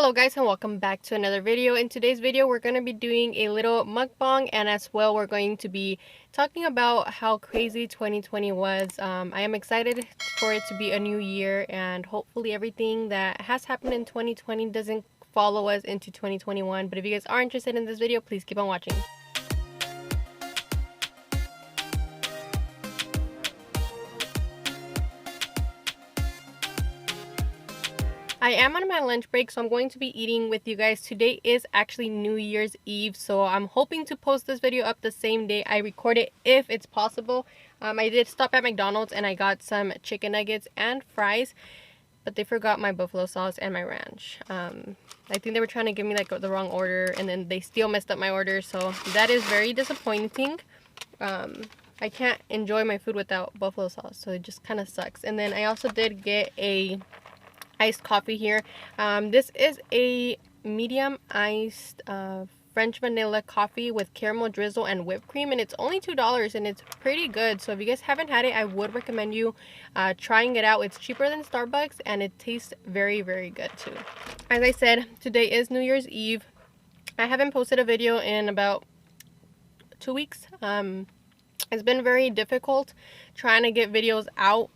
Hello guys, and welcome back to another video. In today's video we're going to be doing a little mukbang, and as well we're going to be talking about how crazy 2020 was. I am excited for it to be a new year, and hopefully everything that has happened in 2020 doesn't follow us into 2021. But if you guys are interested in this video, please keep on watching. I am on my lunch break, so I'm going to be eating with you guys. Today is actually New Year's Eve, so I'm hoping to post this video up the same day I record it if it's possible. I did stop at McDonald's and I got some chicken nuggets and fries, but they forgot my buffalo sauce and my ranch. I think they were trying to give me like the wrong order, and then they still messed up my order, so that is very disappointing. I can't enjoy my food without buffalo sauce, so it just kind of sucks. And then I also did get a iced coffee here. This is a medium iced French vanilla coffee with caramel drizzle and whipped cream, and it's only $2 and it's pretty good. So if you guys haven't had it, I would recommend you trying it out. It's cheaper than Starbucks and it tastes very, very good too. As I said, today is New Year's Eve. I haven't posted a video in about 2 weeks. It's been very difficult trying to get videos out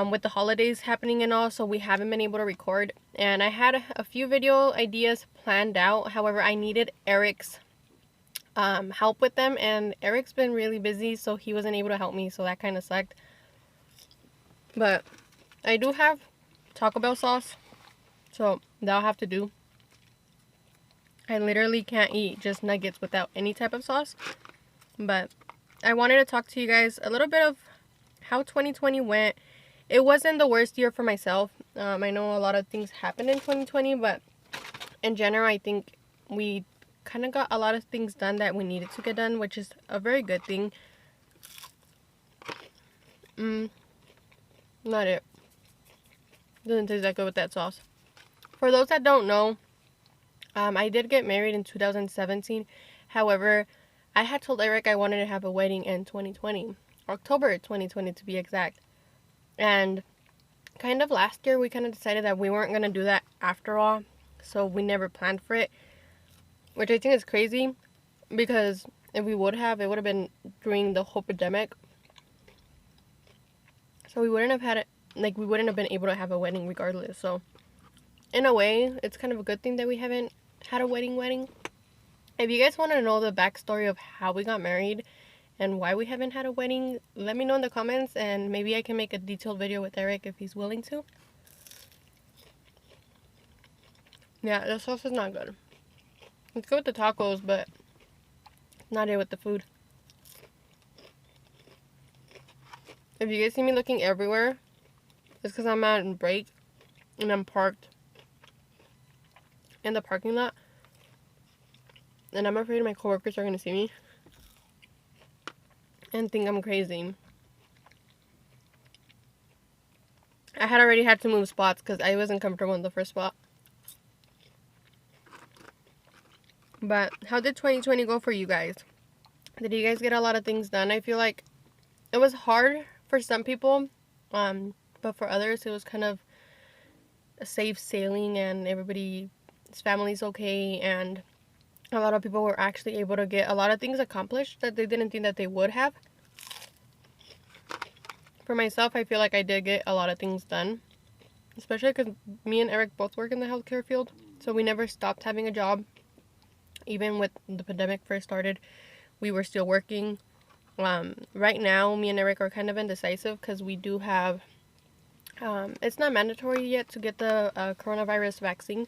with the holidays happening and all, so we haven't been able to record. And I had a few video ideas planned out, however I needed Eric's help with them, and Eric's been really busy, so he wasn't able to help me, so that kind of sucked. But I do have Taco Bell sauce, so that'll have to do. I literally can't eat just nuggets without any type of sauce. But I wanted to talk to you guys a little bit of how 2020 went. It wasn't the worst year for myself. I know a lot of things happened in 2020, but in general, I think we kind of got a lot of things done that we needed to get done, which is a very good thing. Not it. Doesn't taste that good with that sauce. For those that don't know, I did get married in 2017. However, I had told Eric I wanted to have a wedding in 2020. October 2020 to be exact. And kind of last year we kind of decided that we weren't going to do that after all, so we never planned for it, which I think is crazy, because if we would have, it would have been during the whole pandemic, so we wouldn't have had it, like we wouldn't have been able to have a wedding regardless. So in a way it's kind of a good thing that we haven't had a wedding. If you guys want to know the backstory of how we got married and why we haven't had a wedding, let me know in the comments, and maybe I can make a detailed video with Eric if he's willing to. Yeah, the sauce is not good. It's good with the tacos, but not it with the food. If you guys see me looking everywhere, it's because I'm at a break and I'm parked in the parking lot, and I'm afraid my coworkers are going to see me and think I'm crazy. I had already had to move spots because I wasn't comfortable in the first spot. But how did 2020 go for you guys? Did you guys get a lot of things done? I feel like it was hard for some people, but for others it was kind of a safe sailing, and everybody's family's okay, and a lot of people were actually able to get a lot of things accomplished that they didn't think that they would have. For myself, I feel like I did get a lot of things done, especially because me and Eric both work in the healthcare field, so we never stopped having a job. Even with the pandemic first started, we were still working. Right now, me and Eric are kind of indecisive because we do have, it's not mandatory yet to get the coronavirus vaccine.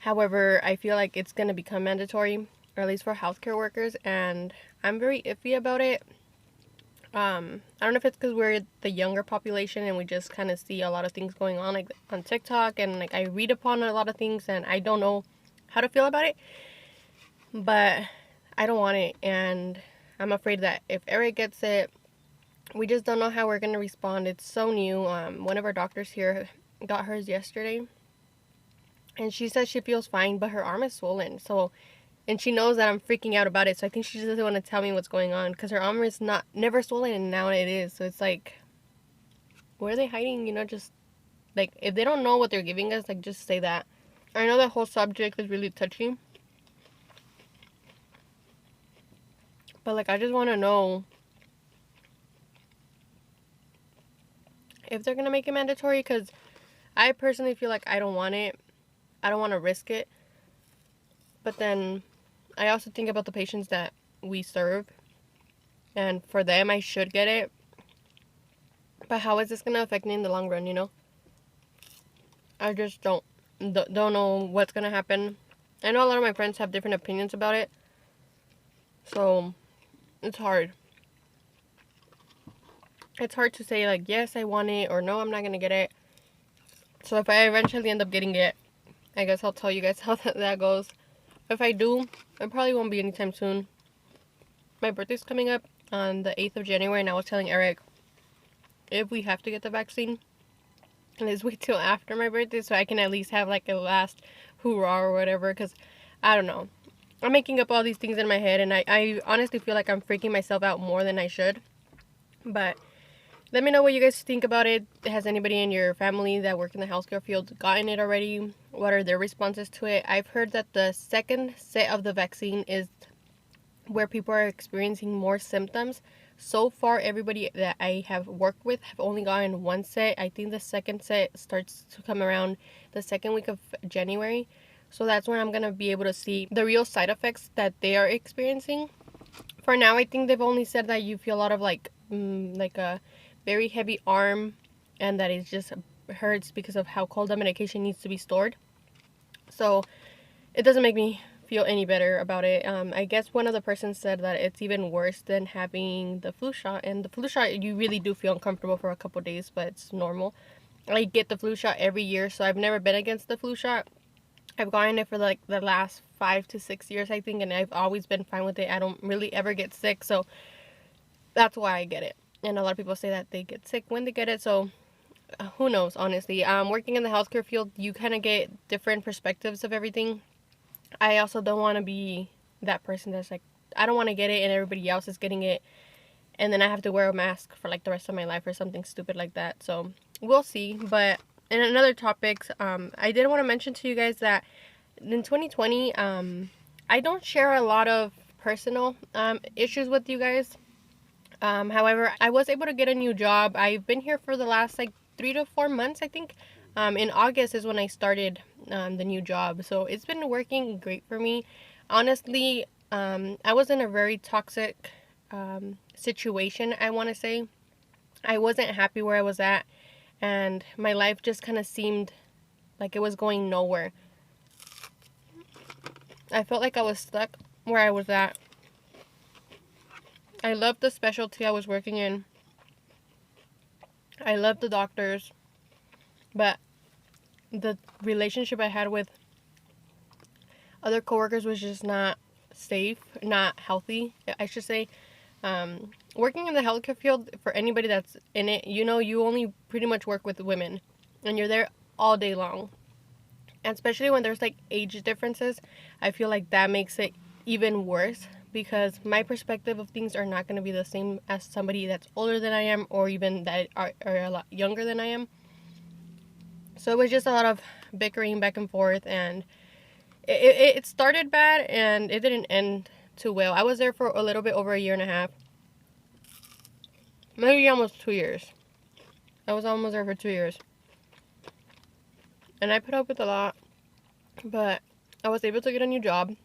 However, I feel like it's going to become mandatory, or at least for healthcare workers, and I'm very iffy about it. I don't know if it's because we're the younger population and we just kind of see a lot of things going on, like on TikTok, and like I read upon a lot of things and I don't know how to feel about it, but I don't want it, and I'm afraid that if Eric gets it, we just don't know how we're going to respond. It's so new. One of our doctors here got hers yesterday, and she says she feels fine, but her arm is swollen. So, and she knows that I'm freaking out about it. So I think she just doesn't want to tell me what's going on, because her arm is never swollen, and now it is. So it's like, what are they hiding? You know, just like, if they don't know what they're giving us, like, just say that. I know that whole subject is really touchy, but like I just want to know if they're gonna make it mandatory, because I personally feel like I don't want it. I don't want to risk it. But then I also think about the patients that we serve, and for them I should get it. But how is this gonna affect me in the long run, you know? I just don't know what's gonna happen. I know a lot of my friends have different opinions about it, so it's hard. It's hard to say like, yes, I want it, or no, I'm not gonna get it. So if I eventually end up getting it, I guess I'll tell you guys how that goes. If I do, it probably won't be anytime soon. My birthday's coming up on the 8th of January, and I was telling Eric, if we have to get the vaccine, let's wait till after my birthday so I can at least have like a last hoorah or whatever, because I don't know. I'm making up all these things in my head, and I honestly feel like I'm freaking myself out more than I should. But let me know what you guys think about it. Has anybody in your family that work in the healthcare field gotten it already? What are their responses to it? I've heard that the second set of the vaccine is where people are experiencing more symptoms. So far, everybody that I have worked with have only gotten one set. I think the second set starts to come around the second week of January. So that's when I'm going to be able to see the real side effects that they are experiencing. For now, I think they've only said that you feel a lot of like a very heavy arm, and that it just hurts because of how cold the medication needs to be stored. So it doesn't make me feel any better about it. I guess one of the persons said that it's even worse than having the flu shot, and the flu shot, you really do feel uncomfortable for a couple days, but it's normal. I get the flu shot every year, so I've never been against the flu shot. I've gotten it for like the last 5 to 6 years, I think, and I've always been fine with it. I don't really ever get sick, so that's why I get it. And a lot of people say that they get sick when they get it, so who knows, honestly. Working in the healthcare field, you kind of get different perspectives of everything. I also don't want to be that person that's like, I don't want to get it and everybody else is getting it, and then I have to wear a mask for like the rest of my life or something stupid like that. So we'll see. But in another topics, I did want to mention to you guys that in 2020, I don't share a lot of personal issues with you guys. However, I was able to get a new job. I've been here for the last like 3 to 4 months, I think. In August is when I started the new job. So it's been working great for me. Honestly, I was in a very toxic situation, I want to say. I wasn't happy where I was at, and my life just kind of seemed like it was going nowhere. I felt like I was stuck where I was at. I loved the specialty I was working in. I loved the doctors, but the relationship I had with other coworkers was just not safe, not healthy, I should say. Working in the healthcare field, for anybody that's in it, you know, you only pretty much work with women, and you're there all day long. And especially when there's like age differences, I feel like that makes it even worse, because my perspective of things are not going to be the same as somebody that's older than I am, or even that are a lot younger than I am. So it was just a lot of bickering back and forth, and it started bad and it didn't end too well. I was there for a little bit over a year and a half. Maybe almost 2 years. I was almost there for 2 years. And I put up with a lot, but I was able to get a new job.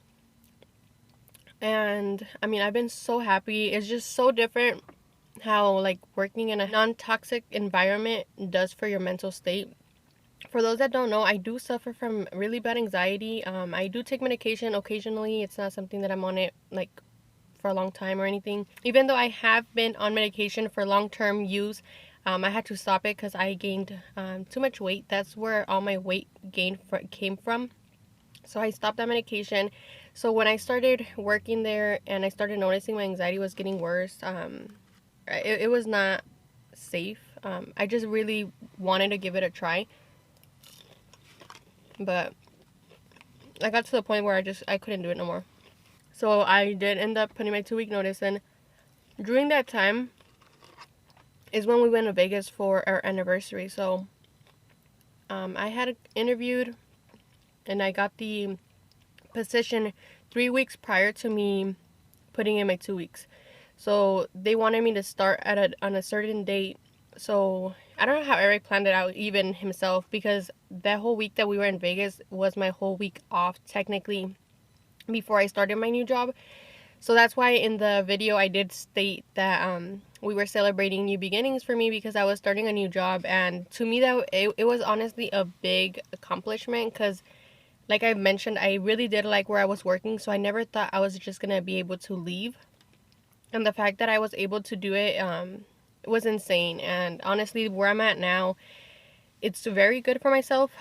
And I mean, I've been so happy. It's just so different how like working in a non-toxic environment does for your mental state. For those that don't know, I do suffer from really bad anxiety. I do take medication occasionally. It's not something that I'm on it like for a long time or anything. Even though I have been on medication for long-term use, I had to stop it because I gained too much weight. That's where all my weight gain came from. So I stopped that medication. So when I started working there and I started noticing my anxiety was getting worse, it was not safe. I just really wanted to give it a try. But I got to the point where I couldn't do it no more. So I did end up putting my 2-week notice in. During that time is when we went to Vegas for our anniversary. So I had interviewed and I got the position 3 weeks prior to me putting in my 2 weeks. So they wanted me to start on a certain date. So I don't know how Eric planned it out, even himself, because that whole week that we were in Vegas was my whole week off technically before I started my new job. So that's why in the video I did state that we were celebrating new beginnings for me because I was starting a new job, and to me that it was honestly a big accomplishment because, like I mentioned, I really did like where I was working, so I never thought I was just gonna be able to leave. And the fact that I was able to do it was insane. And honestly, where I'm at now, it's very good for myself.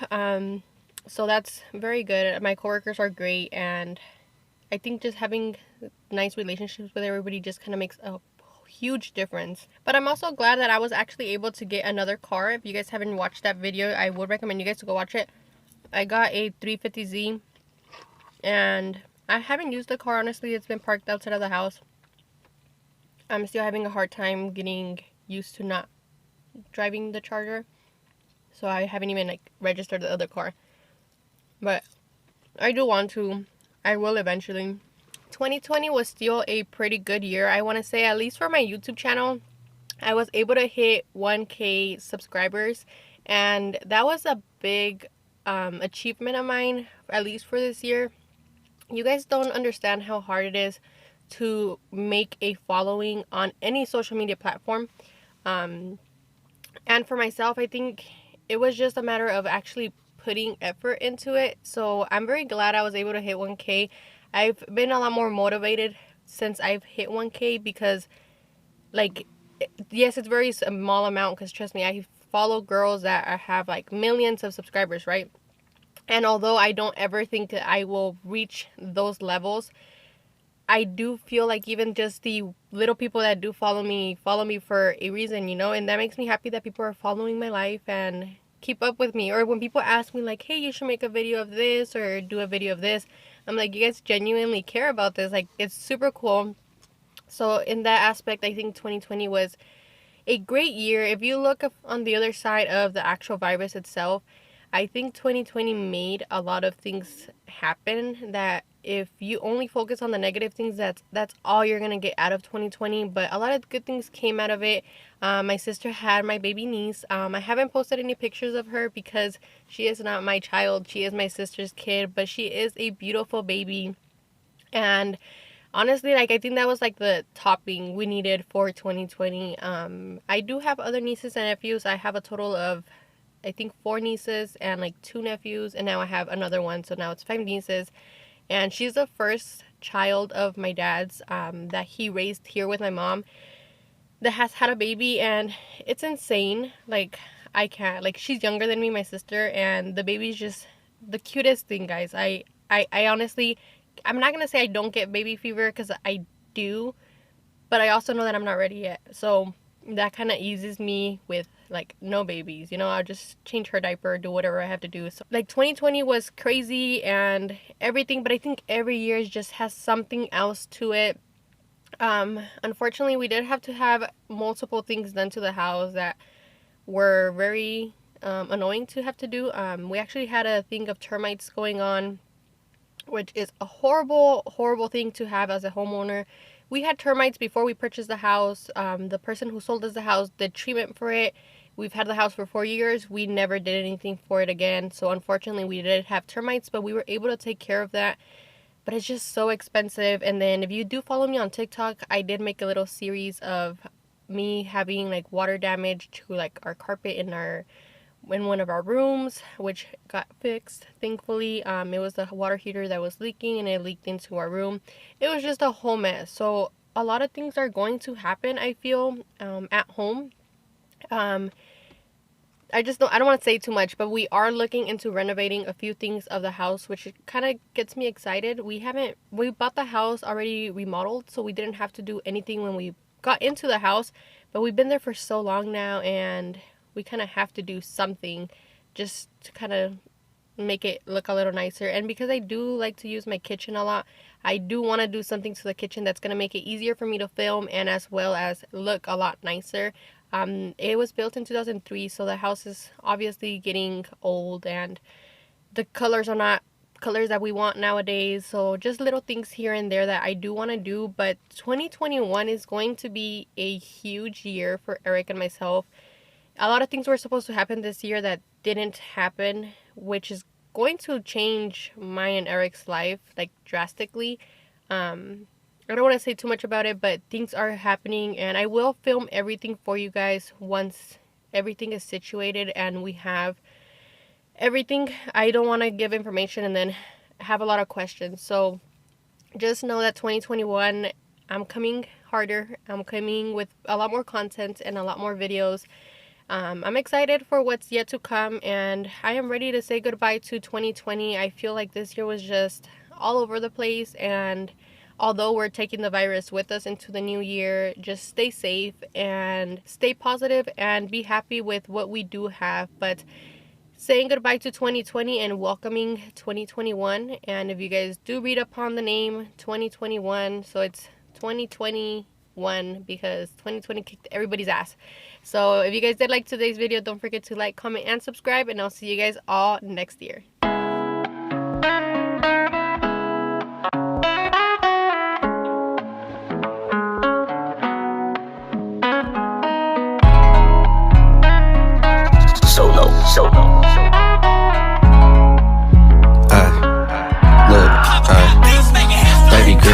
So that's very good. My coworkers are great, and I think just having nice relationships with everybody just kind of makes a huge difference. But I'm also glad that I was actually able to get another car. If you guys haven't watched that video, I would recommend you guys to go watch it. I got a 350Z, and I haven't used the car, honestly. It's been parked outside of the house. I'm still having a hard time getting used to not driving the Charger, so I haven't even like registered the other car. But I do want to. I will eventually. 2020 was still a pretty good year, I want to say, at least for my YouTube channel. I was able to hit 1K subscribers, and that was a big achievement of mine, at least for this year. You guys don't understand how hard it is to make a following on any social media platform. And for myself, I think it was just a matter of actually putting effort into it. So I'm very glad I was able to hit 1K. I've been a lot more motivated since I've hit 1K because, like, yes, it's very small amount because trust me, I follow girls that have like millions of subscribers, right? And although I don't ever think that I will reach those levels, I do feel like even just the little people that do follow me for a reason, you know, and that makes me happy that people are following my life and keep up with me. Or when people ask me like, hey, you should make a video of this or do a video of this, I'm like, you guys genuinely care about this. Like, it's super cool. So in that aspect, I think 2020 was a great year. If you look on the other side of the actual virus itself, I think 2020 made a lot of things happen that if you only focus on the negative things, that's all you're gonna get out of 2020. But a lot of good things came out of it. My sister had my baby niece. I haven't posted any pictures of her because she is not my child. She is my sister's kid, but she is a beautiful baby. And honestly, like, I think that was like the topping we needed for 2020. I do have other nieces and nephews. I have a total of, I think, 4 nieces and like 2 nephews, and now I have another one, so now it's 5 nieces. And she's the first child of my dad's that he raised here with my mom that has had a baby, and it's insane. Like, I can't, like, she's younger than me, my sister, and the baby's just the cutest thing, guys. I honestly, I'm not gonna say I don't get baby fever because I do, but I also know that I'm not ready yet. So that kind of eases me with like no babies, you know. I'll just change her diaper, do whatever I have to do. So like 2020 was crazy and everything, but I think every year just has something else to it. Unfortunately, we did have to have multiple things done to the house that were very annoying to have to do. We actually had a thing of termites going on, which is a horrible thing to have as a homeowner. We had termites before we purchased the house. The person who sold us the house did treatment for it. We've had the house for 4 years. We never did anything for it again. So unfortunately, we did have termites, but we were able to take care of that. But it's just so expensive. And then if you do follow me on TikTok, I did make a little series of me having like water damage to like our carpet in one of our rooms, which got fixed, thankfully. It was the water heater that was leaking, and it leaked into our room. It was just a whole mess. So a lot of things are going to happen, I feel, at home. I don't want to say too much, but we are looking into renovating a few things of the house, which kind of gets me excited. We bought the house already remodeled, so we didn't have to do anything when we got into the house, but we've been there for so long now, and we kind of have to do something just to kind of make it look a little nicer. And because I do like to use my kitchen a lot, I do want to do something to the kitchen that's going to make it easier for me to film and as well as look a lot nicer. It was built in 2003, so the house is obviously getting old and the colors are not colors that we want nowadays. So just little things here and there that I do want to do. But 2021 is going to be a huge year for Eric and myself. A lot of things were supposed to happen this year that didn't happen, which is going to change my and Eric's life like drastically. I don't want to say too much about it, but things are happening, and I will film everything for you guys once everything is situated and we have everything. I don't want to give information and then have a lot of questions. So just know that 2021, I'm coming harder. I'm coming with a lot more content and a lot more videos. I'm excited for what's yet to come, and I am ready to say goodbye to 2020. I feel like this year was just all over the place, and although we're taking the virus with us into the new year, just stay safe and stay positive and be happy with what we do have. But saying goodbye to 2020 and welcoming 2021. And if you guys do read upon the name 2021, so it's 2021 because 2020 kicked everybody's ass. So if you guys did like today's video, don't forget to like, comment, and subscribe, and I'll see you guys all next year.